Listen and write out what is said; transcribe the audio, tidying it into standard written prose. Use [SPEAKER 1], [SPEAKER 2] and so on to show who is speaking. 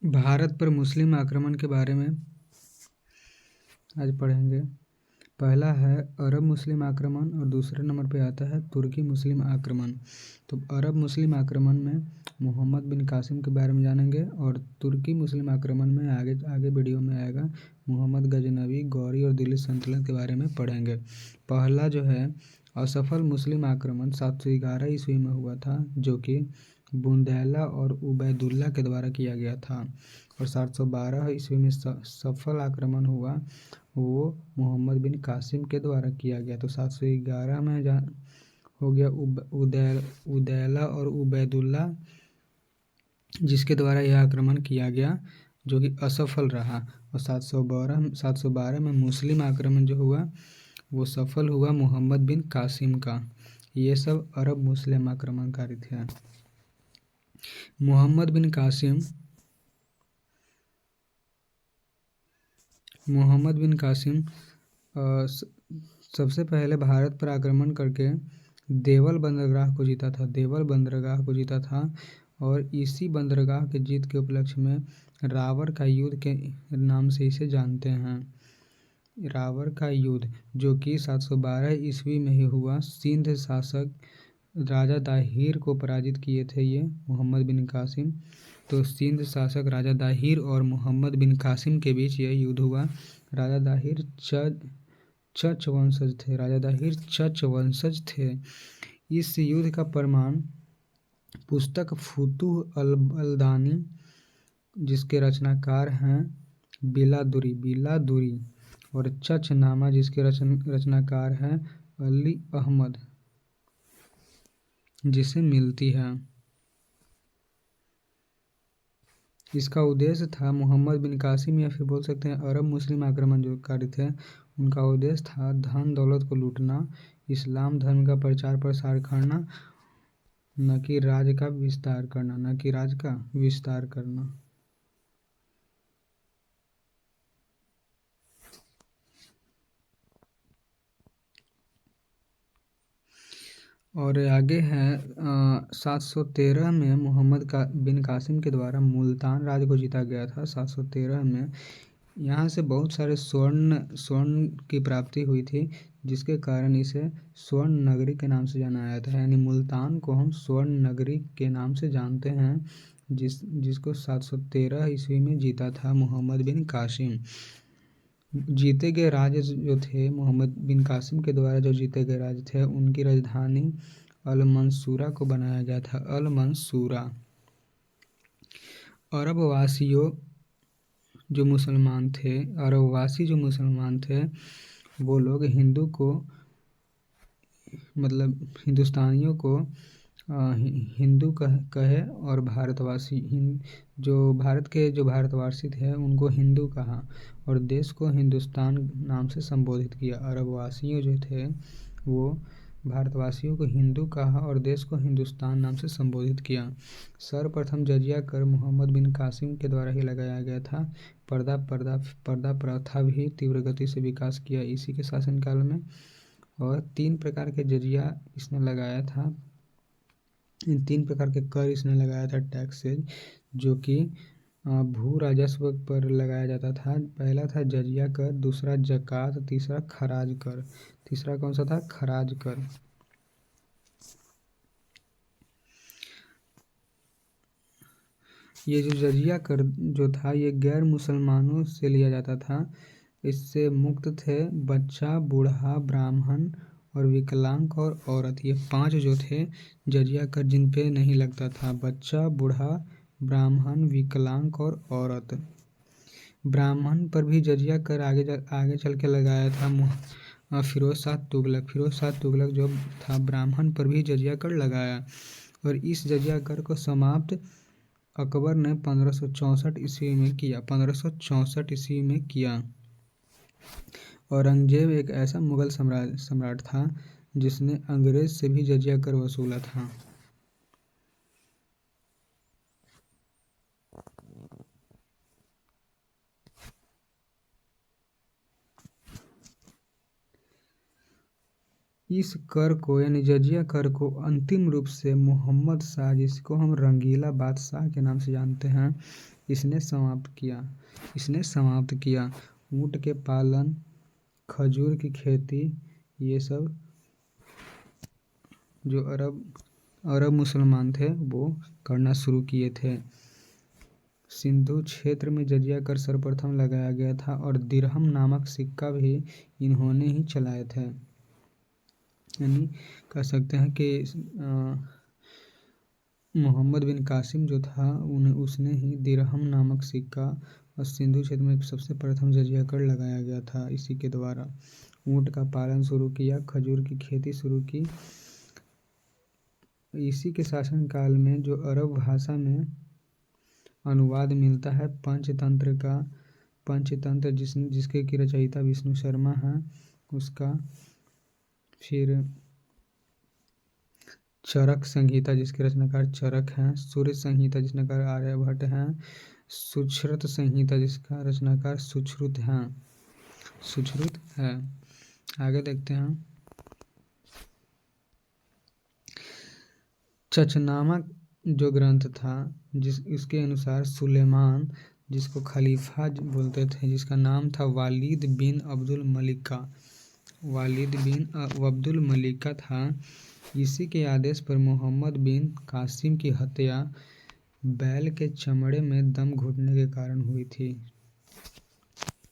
[SPEAKER 1] भारत पर मुस्लिम आक्रमण के बारे में आज पढ़ेंगे। पहला है अरब मुस्लिम आक्रमण और दूसरे नंबर पे आता है तुर्की मुस्लिम आक्रमण। तो अरब मुस्लिम आक्रमण में मोहम्मद बिन कासिम के बारे में जानेंगे और तुर्की मुस्लिम आक्रमण में आगे आगे वीडियो में आएगा मोहम्मद गजनवी, गौरी और दिल्ली सल्तनत के बारे में पढ़ेंगे। पहला जो है असफल मुस्लिम आक्रमण 711 ईस्वी में हुआ था, जो कि बुंदैला और उबैदुल्ला के द्वारा किया गया था। और 712 ईस्वी में सफल आक्रमण हुआ, वो मोहम्मद बिन कासिम के द्वारा किया गया। तो 711 में हो गया उदैला और उबैदुल्ला, जिसके द्वारा यह आक्रमण किया गया, जो कि असफल रहा। और 712 में मुस्लिम आक्रमण जो हुआ वो सफल हुआ मोहम्मद बिन कासिम का। ये सब अरब मुस्लिम आक्रमणकारी थे। मोहम्मद बिन कासिम सबसे पहले भारत पर आक्रमण करके देवल बंदरगाह को जीता था। और इसी बंदरगाह के जीत के उपलक्ष्य में रावर का युद्ध के नाम से इसे जानते हैं। रावर का युद्ध जो कि 712 ईस्वी में ही हुआ। सिंध शासक राजा दाहिर को पराजित किए थे ये मोहम्मद बिन कासिम। तो सिंध शासक राजा दाहिर और मोहम्मद बिन कासिम के बीच यह युद्ध हुआ। राजा दाहिर चच वंशज थे। इस युद्ध का प्रमाण पुस्तक फुतुह अल-बलदानी, जिसके रचनाकार हैं बिलादुरी, और चच नामा, जिसके रचनाकार हैं अली अहमद, जिसे मिलती है। इसका उद्देश्य था मोहम्मद बिन कासिम, या फिर बोल सकते हैं अरब मुस्लिम आक्रमण जो कारी थे, उनका उद्देश्य था धन दौलत को लूटना, इस्लाम धर्म का प्रचार प्रसार करना, न कि राज का विस्तार करना। और आगे है 713 में मोहम्मद बिन कासिम के द्वारा मुल्तान राज्य को जीता गया था। 713 में यहाँ से बहुत सारे स्वर्ण की प्राप्ति हुई थी, जिसके कारण इसे स्वर्ण नगरी के नाम से जाना जाता है। यानी मुल्तान को हम स्वर्ण नगरी के नाम से जानते हैं, जिसको 713 ईस्वी में जीता था मोहम्मद बिन कासिम। जीते गए राज्य जो थे मोहम्मद बिन कासिम के द्वारा जो जीते गए राज्य थे, उनकी राजधानी अल-मंसूरा को बनाया गया था। अल-मंसूरा। अरबवासी जो मुसलमान थे वो लोग हिंदुस्तानियों को हिंदू कहे और भारतवासी थे उनको हिंदू कहा और देश को हिंदुस्तान नाम से संबोधित किया। अरबवासियों जो थे वो भारतवासियों को हिंदू कहा और देश को हिंदुस्तान नाम से संबोधित किया। सर्वप्रथम जजिया कर मोहम्मद बिन कासिम के द्वारा ही लगाया गया था। पर्दा प्रथा भी तीव्र गति से विकास किया इसी के शासनकाल में। और 3 प्रकार के जजिया इसने लगाया था। इन 3 प्रकार के कर इसने लगाया था, टैक्सेज, जो कि भू राजस्व पर लगाया जाता था। पहला था जजिया कर, दूसरा जकात, तीसरा खराज कर। तीसरा कौन सा था? खराज कर। ये जो जजिया कर जो था ये गैर मुसलमानों से लिया जाता था। इससे मुक्त थे बच्चा, बूढ़ा, ब्राह्मण और विकलांग और औरत। ये 5 जो थे जजिया कर जिन पे नहीं लगता था: बच्चा, बूढ़ा, ब्राह्मण, विकलांग और औरत। ब्राह्मण पर भी जजिया कर आगे चल के लगाया था फिरोज शाह तुगलक जो था, ब्राह्मण पर भी जजिया कर लगाया। और इस जजिया कर को समाप्त अकबर ने 1564 ईस्वी में किया। औरंगजेब एक ऐसा मुगल सम्राट था जिसने अंग्रेज से भी जजिया कर वसूला था। इस कर को यानी जजिया कर को अंतिम रूप से मोहम्मद शाह, जिसको हम रंगीला बादशाह के नाम से जानते हैं, इसने समाप्त किया। ऊँट के पालन, खजूर की खेती, ये सब जो अरब मुसलमान थे वो करना शुरू किए थे। सिंधु क्षेत्र में जजिया कर सर्वप्रथम लगाया गया था और दिरहम नामक सिक्का भी इन्होंने ही चलाए थे। यानी कह सकते हैं कि मोहम्मद बिन कासिम जो था उसने ही दिरहम नामक सिक्का और सिंधु क्षेत्र में सबसे प्रथम जजिया कर लगाया गया था इसी के द्वारा। ऊँट का पालन शुरू किया, खजूर की खेती शुरू की। इसी के शासनकाल में जो अरब भाषा में अनुवाद मिलता है पंचतंत्र जिसके की रचयिता विष्णु शर्मा हैं, उसका, फिर चरक संहिता जिसके रचनाकार चरक हैं, सूर्य संहिता जिसके रचनाकार आर्यभट्ट हैं, सुश्रुत संहिता जिसका रचनाकार सुश्रुत है। आगे देखते हैं। चचनामा जो ग्रंथ था इसके अनुसार सुलेमान, जिसको खलीफा बोलते थे, जिसका नाम था वालिद बिन अब्दुल मलिका था, इसी के आदेश पर मोहम्मद बिन कासिम की हत्या बैल के चमड़े में दम घुटने के कारण हुई थी।